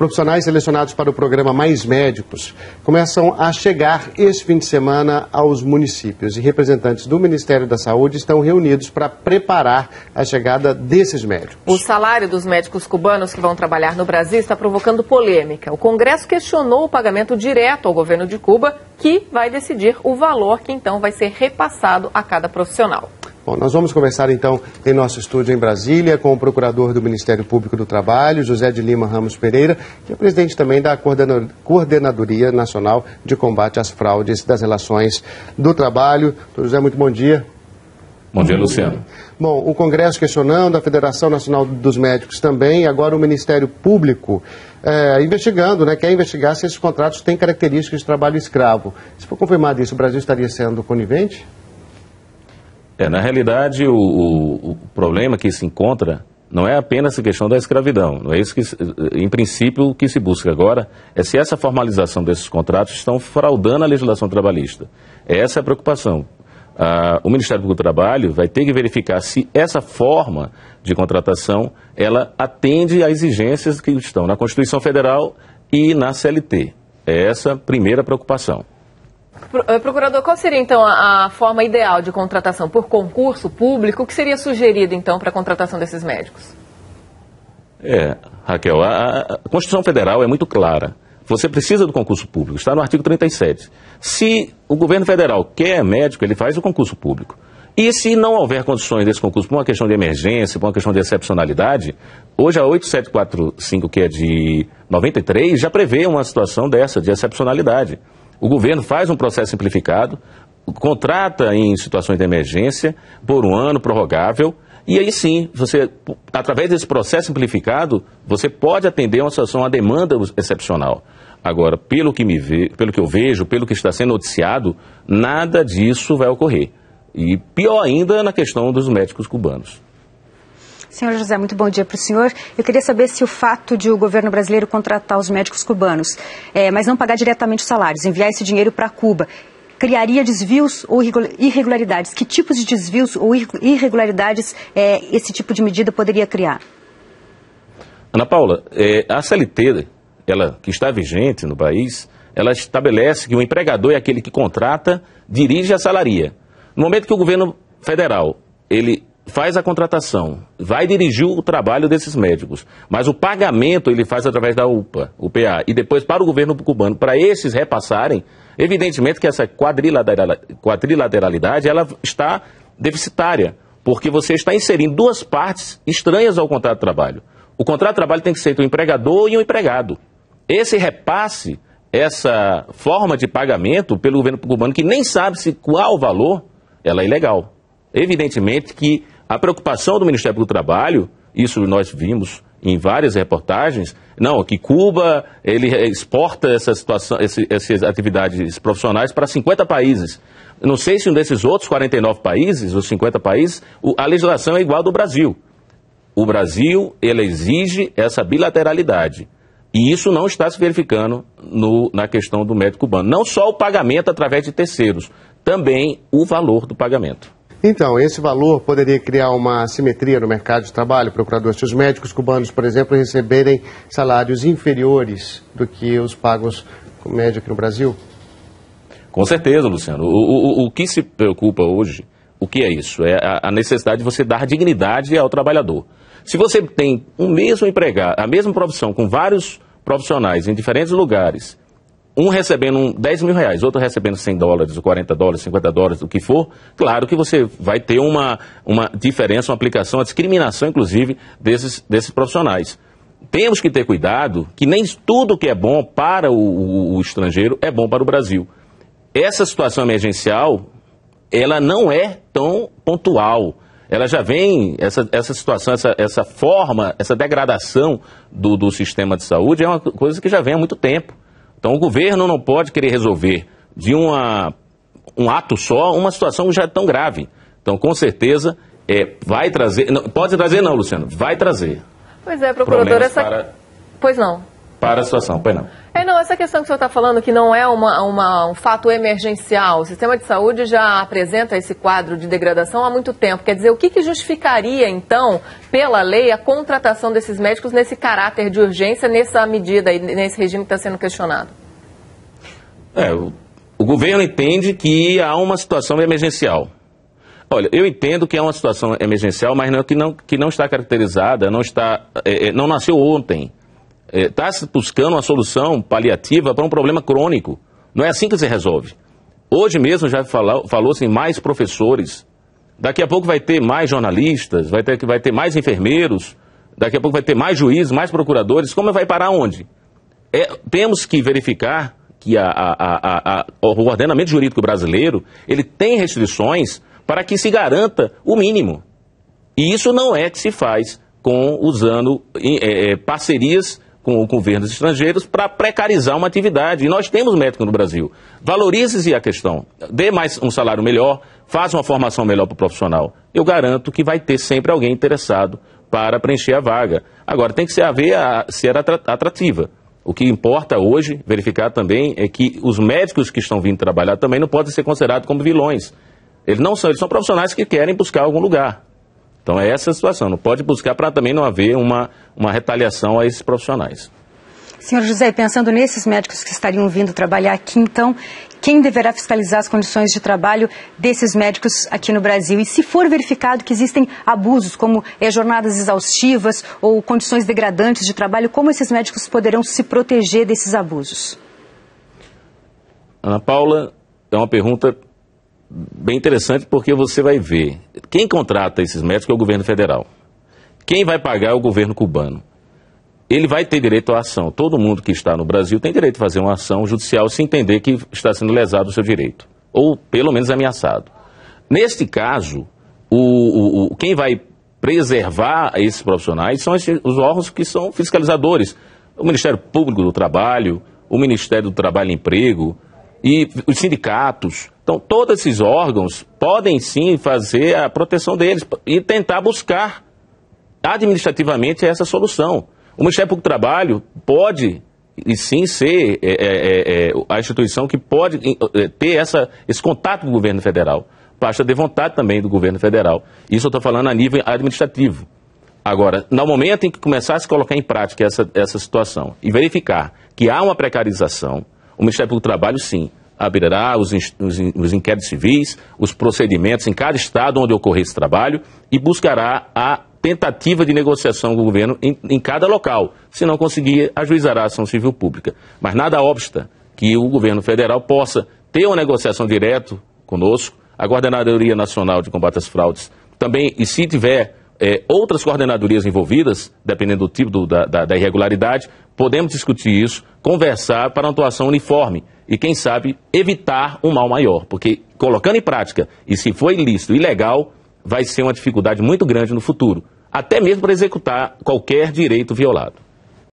profissionais selecionados para o programa Mais Médicos começam a chegar esse fim de semana aos municípios e representantes do Ministério da Saúde estão reunidos para preparar a chegada desses médicos. O salário dos médicos cubanos que vão trabalhar no Brasil está provocando polêmica. O Congresso questionou o pagamento direto ao governo de Cuba, que vai decidir o valor que então vai ser repassado a cada profissional. Bom, nós vamos conversar então em nosso estúdio em Brasília com o procurador do Ministério Público do Trabalho, José de Lima Ramos Pereira, que é presidente também da Coordenadoria Nacional de Combate às Fraudes das Relações do Trabalho. Doutor José, muito bom dia. Bom dia, Luciano. Bom, o Congresso questionando, a Federação Nacional dos Médicos também, agora o Ministério Público investigando, quer investigar se esses contratos têm características de trabalho escravo. Se for confirmado isso, o Brasil estaria sendo conivente? Na realidade, o problema que se encontra não é apenas a questão da escravidão. Não é isso que, em princípio, o que se busca agora é se essa formalização desses contratos estão fraudando a legislação trabalhista. Essa é a preocupação. O Ministério Público do Trabalho vai ter que verificar se essa forma de contratação ela atende às exigências que estão na Constituição Federal e na CLT. É essa a primeira preocupação. Procurador, qual seria então a forma ideal de contratação? Por concurso público? O que seria sugerido então para a contratação desses médicos? Raquel, a Constituição Federal é muito clara. Você precisa do concurso público, está no artigo 37. Se o governo federal quer médico, ele faz o concurso público. E se não houver condições desse concurso por uma questão de emergência, por uma questão de excepcionalidade, hoje a 8745, que é de 93, já prevê uma situação dessa, de excepcionalidade. O governo faz um processo simplificado, contrata em situações de emergência por um ano prorrogável, e aí sim, você, através desse processo simplificado, você pode atender uma situação, uma demanda excepcional. Agora, pelo que eu vejo, pelo que está sendo noticiado, nada disso vai ocorrer. E pior ainda na questão dos médicos cubanos. Senhor José, muito bom dia para o senhor. Eu queria saber se o fato de o governo brasileiro contratar os médicos cubanos, mas não pagar diretamente os salários, enviar esse dinheiro para Cuba, criaria desvios ou irregularidades. Que tipos de desvios ou irregularidades esse tipo de medida poderia criar? Ana Paula, a CLT, ela, que está vigente no país, ela estabelece que o empregador é aquele que contrata, dirige e assalaria. No momento que o governo federal, ele faz a contratação, vai dirigir o trabalho desses médicos, mas o pagamento ele faz através da UPA, UPA, e depois para o governo cubano, para esses repassarem, evidentemente que essa quadrilateralidade ela está deficitária, porque você está inserindo duas partes estranhas ao contrato de trabalho. O contrato de trabalho tem que ser entre o empregador e o empregado. Esse repasse, essa forma de pagamento pelo governo cubano, que nem sabe se qual o valor, ela é ilegal. Evidentemente que a preocupação do Ministério do Trabalho, isso nós vimos em várias reportagens, que Cuba ele exporta essa situação, essas atividades profissionais para 50 países. Não sei se um desses outros 49 países, ou 50 países, a legislação é igual à do Brasil. O Brasil, ele exige essa bilateralidade. E isso não está se verificando na questão do médico cubano. Não só o pagamento através de terceiros, também o valor do pagamento. Então, esse valor poderia criar uma assimetria no mercado de trabalho, procurador? Se os médicos cubanos, por exemplo, receberem salários inferiores do que os pagos com média aqui no Brasil? Com certeza, Luciano. O que se preocupa hoje, o que é isso? É a necessidade de você dar dignidade ao trabalhador. Se você tem o mesmo empregado, a mesma profissão, com vários profissionais em diferentes lugares, um recebendo 10 mil reais, outro recebendo 100 dólares, 40 dólares, 50 dólares, o que for, claro que você vai ter uma diferença, uma aplicação, uma discriminação, inclusive, desses profissionais. Temos que ter cuidado que nem tudo que é bom para o estrangeiro é bom para o Brasil. Essa situação emergencial, ela não é tão pontual. Ela já vem, essa situação, essa forma, essa degradação do sistema de saúde é uma coisa que já vem há muito tempo. Então o governo não pode querer resolver de um ato só uma situação que já é tão grave. Então com certeza vai trazer, não, pode trazer não, Luciano, vai trazer. Pois é, procurador, Pois não. Para a situação, pois não. essa questão que o senhor está falando, que não é um fato emergencial, o sistema de saúde já apresenta esse quadro de degradação há muito tempo. Quer dizer, o que justificaria, então, pela lei, a contratação desses médicos nesse caráter de urgência, nessa medida e nesse regime que está sendo questionado? O governo entende que há uma situação emergencial. Olha, eu entendo que é uma situação emergencial, mas que não está caracterizada, não nasceu ontem. Está se buscando uma solução paliativa para um problema crônico. Não é assim que se resolve. Hoje mesmo já falou-se em mais professores. Daqui a pouco vai ter mais jornalistas, vai ter mais enfermeiros, daqui a pouco vai ter mais juízes, mais procuradores. Como vai parar onde? Temos que verificar que o ordenamento jurídico brasileiro ele tem restrições para que se garanta o mínimo. E isso não é que se faz usando parcerias com governos estrangeiros para precarizar uma atividade. E nós temos médico no Brasil. Valorize-se a questão. Dê mais um salário melhor, faça uma formação melhor para o profissional. Eu garanto que vai ter sempre alguém interessado para preencher a vaga. Agora, tem que ser atrativa. O que importa hoje, verificar também, é que os médicos que estão vindo trabalhar também não podem ser considerados como vilões. Eles são profissionais que querem buscar algum lugar. Então é essa a situação, não pode buscar para também não haver uma retaliação a esses profissionais. Senhor José, pensando nesses médicos que estariam vindo trabalhar aqui, então, quem deverá fiscalizar as condições de trabalho desses médicos aqui no Brasil? E se for verificado que existem abusos, como jornadas exaustivas ou condições degradantes de trabalho, como esses médicos poderão se proteger desses abusos? Ana Paula, é uma pergunta bem interessante, porque você vai ver, quem contrata esses médicos é o governo federal. Quem vai pagar é o governo cubano. Ele vai ter direito à ação. Todo mundo que está no Brasil tem direito a fazer uma ação judicial se entender que está sendo lesado o seu direito, ou pelo menos ameaçado. Neste caso, quem vai preservar esses profissionais são os órgãos que são fiscalizadores. O Ministério Público do Trabalho, o Ministério do Trabalho e Emprego e os sindicatos. Então, todos esses órgãos podem sim fazer a proteção deles e tentar buscar administrativamente essa solução. O Ministério Público do Trabalho pode, e sim, ser a instituição que pode ter esse contato com o governo federal. Basta ter vontade também do governo federal. Isso eu estou falando a nível administrativo. Agora, no momento em que começar a se colocar em prática essa situação e verificar que há uma precarização, o Ministério Público do Trabalho, sim, abrirá os inquéritos civis, os procedimentos em cada estado onde ocorrer esse trabalho e buscará a tentativa de negociação com o governo em cada local. Se não conseguir, ajuizará a ação civil pública. Mas nada obsta que o governo federal possa ter uma negociação direta conosco, a Coordenadoria Nacional de Combate às Fraudes também, e se tiver outras coordenadorias envolvidas, dependendo do tipo da irregularidade, podemos discutir isso, conversar para uma atuação uniforme e, quem sabe, evitar um mal maior. Porque colocando em prática, e se for ilícito, ilegal, vai ser uma dificuldade muito grande no futuro, até mesmo para executar qualquer direito violado.